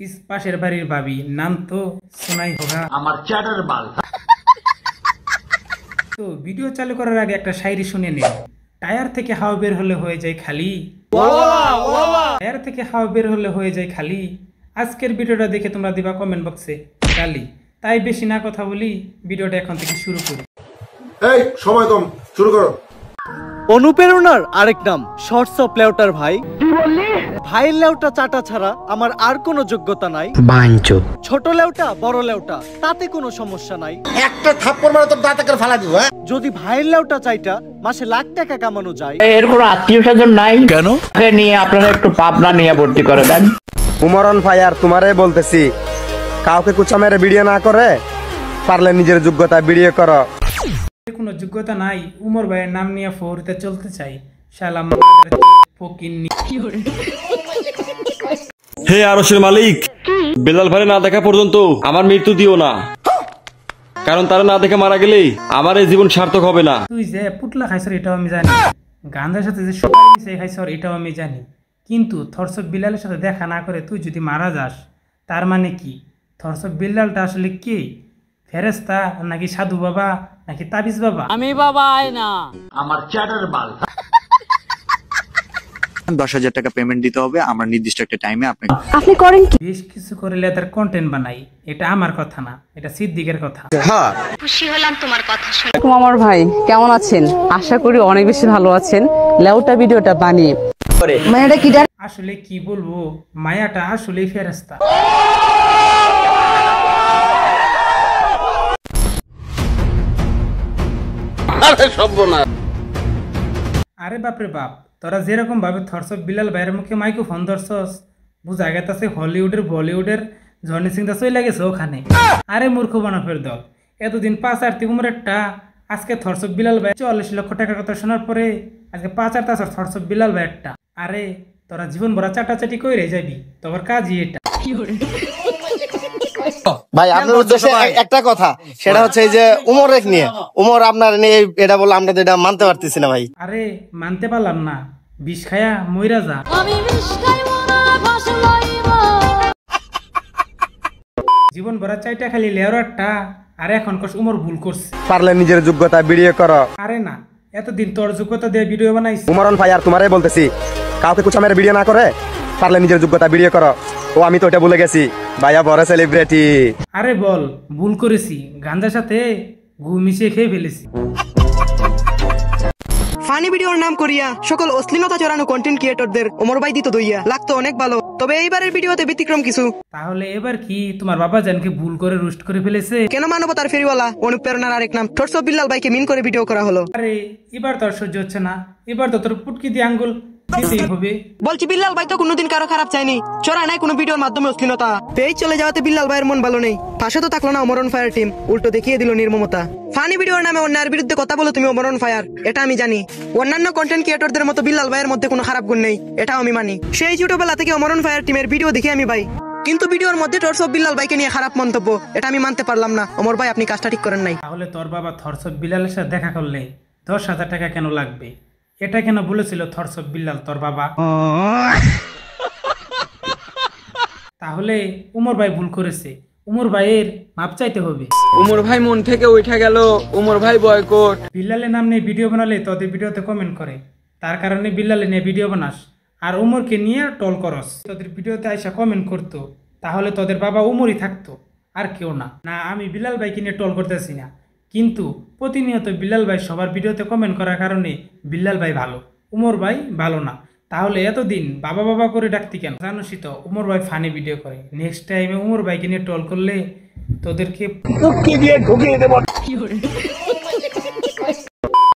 इस पाশের বাড়ির ভাবি নাম তো শোনাই হোগা আমার চ্যাটার বাল। তো ভিডিও চালু করার আগে একটা শায়রি শুনে নিন। টায়ার থেকে হাওয়া বের হলে হয়ে যায় খালি, টায়ার থেকে হাওয়া বের হলে হয়ে যায় খালি। আজকের ভিডিওটা দেখে তোমরা দিবা কমেন্ট বক্সে গালি। তাই বেশি না কথা বলি, ভিডিওটা এখন থেকে শুরু করি। এই সময় কম, শুরু করো। অনুপ্রেরণার আরেক নাম শর্টস অফ লেউটার ভাই। কি বললি? ভাইয়ের লেউটা চাটা ছাড়া আমার আর কোনো যোগ্যতা নাই। বাঞ্চোদ। ছোট লেউটা বড় লেউটা তাতে কোনো সমস্যা নাই। একটা থাপ্পড় মারে তোর দাঁতে ফালা দিব। যদি ভাইয়ের লেউটা চাইটা মাসে লাখ টাকা কামানো যায়। এর কোনো আত্মীয় স্বজন নাই কেন? নিয়ে আপনারা একটু পাবনা নিয়ে ভর্তি করে দেন। উমরন ফায়ার তোমারে বলতেছি, কাউকে কুচা মেরে ভিডিও না করে পারলে নিজের যোগ্যতা ভিডিও করো। কোনো যোগ্যতা নাই, উমর ভাইয়ের নাম নিয়ে ফোরতে চলতে চাই। শালা ফকিন্নি। হে আরশের মালিক, বেলাল ভাই না দেখা পর্যন্ত আমার মৃত্যু দিও না, কারণ তারা না দেখে মারা গেলে আমার এই জীবন সার্থক হবে না। তুই যে পুটলা খাইছর এটাও আমি জানি, গাঁজার সাথে যে সুপারি মিশিয়ে খাইছর এটাও আমি জানি, কিন্তু থরসব বিলালের সাথে দেখা না করে তুই যদি মারা যাস তার মানে কি? থরসব বিলালটা আসলে কে? ফেরেশতা নাকি সাধু বাবা নাকি তাবিজ বাবা? আমি বাবা না, আমার চ্যাটার বাল। 10,000 টাকা পেমেন্ট দিতে হবে, আমরা নির্দিষ্ট একটা টাইমে আপনাকে। আপনি করেন কি? বেশ কিছু করে লেদার কন্টেন্ট বানাই, এটা আমার কথা না, এটা সিদ্দিকের কথা। খুশি হলাম তোমার কথা শুনে। আমার ভাই কেমন আছেন? আশা করি অনেক বেশি ভালো আছেন। লেউটা ভিডিওটা বানিয়ে মায়াটা কি আসলে কি বলবো, মায়াটা আসলেই ফেরেশতা। আরে বাপরে বাপ, তোরা যেরকম ভাবে থরসব বিলাল ভাইয়ের মুখে মাইক্রোফোন ধরছস, বুঝা গেছে হলিউডের বলিউডের জনি সিং দা চলে গেছে ওখানে। আরে মূর্খ বানাফের দল, এতদিন 5 উমরেরটা, আজকে থরসব বিলাল ভাই 40 লক্ষ টাকার কথা শোনার পরে আজকে 5 থরসব বিলাল ভাইয়েরটা। আরে তোরা জীবন ভরা চাটাচাটি কইরে যাবি, তোর কাজই এটা। ভাই আপনার উদ্দেশ্যে একটা কথা, সেটা হচ্ছে এই যে উমর রেখ নিয়ে, উমর আপনার নিয়ে এটা বলে আমরা এটা মানতে পারতেছি না ভাই। আরে মানতে পারলাম না, বিষ খায়া মইরা যা। জীবন ভরা চাইটা খালি লেয়ারটা, আর এখন কস উমর ভুল করছে। পারলে নিজের যোগ্যতা ভিডিও করো। আরে না, এতদিন তোর যোগ্যতা দিয়ে ভিডিও বানাইছি। উমরন ফায়ার তোমারে বলতেছি, কাউকে কুচা মেরে ভিডিও না করে পারলে নিজের যোগ্যতা ভিডিও করো। ও আমি তো এটা ভুলে গেছি, ভাইয়া বড় সেলিব্রিটি। আরে বল, ভুল করেছি, গাঁজার সাথে ঘু মিশিয়ে খেয়ে ফেলেছি। ফানি ভিডিওর নাম করিয়া সকল অশ্লীলতা চড়ানো কন্টেন্ট ক্রিয়েটরদের ওমর ভাই দিত দইয়া লাগতো অনেক ভালো, তবে এইবারের ভিডিওতে ব্যতিক্রম কিছু। তাহলে এবার কি তোমার বাবা জানকে ভুল করে রোস্ট করে ফেলেছে? কেন মানবতার ফেরিওয়ালা অনুপ্রেরণার আরেক নাম থরসব বিল্লাল ভাইকে মিন করে ভিডিও করা হলো। আরে এবার তোর সহ্য হচ্ছে না, এবার তো তোর পুটকি দিয়ে আঙ্গুল দিতেই হবে। বলছি বিল্লাল ভাই তো কোনোদিন কারো খারাপ চাইনি, চড়া নাই কোনো ভিডিওর মাধ্যমে অশ্লীলতা। পেজ চলে যাওয়াতে বিল্লাল ভাইয়ের মন ভালো নেই, পাশে তো থাকলো না অমরন ফায়ার টিম, উল্টো দেখিয়ে দিল নির্মমতা। ফানি ভিডিওর নামে অন্যায়ের বিরুদ্ধে কথা বলো তুমি অমরন ফায়ার, এটা আমি জানি। অন্যান্য কন্টেন্ট ক্রিয়েটরদের মতো বিল্লাল ভাইয়ের মধ্যে কোনো খারাপ গুণ নেই, এটাও আমি মানি। সেই ছোটবেলা থেকে অমরন ফায়ার টিমের ভিডিও দেখি আমি ভাই, কিন্তু ভিডিওর মধ্যে থরসব বিল্লাল ভাইকে নিয়ে খারাপ মন্তব্য, এটা আমি মানতে পারলাম না। অমর ভাই আপনি কাজটা ঠিক করেন নাই। তাহলে তোর বাবা থরসব বিলালের সাথে দেখা করলে 10,000 টাকা কেন লাগবে? এটা কেন বলেছিল থরসব বিল্লাল তোর বাবা? তাহলে উমর ভাই ভুল করেছে, উমর ভাইয়ের মাপ চাইতে হবে। উমর ভাই মন থেকে উঠে গেল, উমর ভাই বয়কট। বিল্লালের নাম নিয়ে ভিডিও বানালে তোদের ভিডিওতে কমেন্ট করে, তার কারণে বিল্লালে নিয়ে ভিডিও বানাস, আর উমরকে নিয়ে টল করস। তোদের ভিডিওতে আইসা কমেন্ট করতো, তাহলে তোদের বাবা উমরই থাকতো, আর কেউ না। না, আমি বিলাল ভাইকে নিয়ে টল করতেছি না, কিন্তু প্রতিনিয়ত বিল্লাল ভাই সবার ভিডিওতে কমেন্ট করার কারণে বিল্লাল ভাই ভালো, উমর ভাই ভালো না। তাহলে এতদিন বাবা বাবা করে ডাকতি কেন? জানোসই তো উমর ভাই ফানি ভিডিও করে, নেক্সট টাইমে উমর ভাইকে নিয়ে টল করলে তোদেরকে ঢুকিয়ে দেব।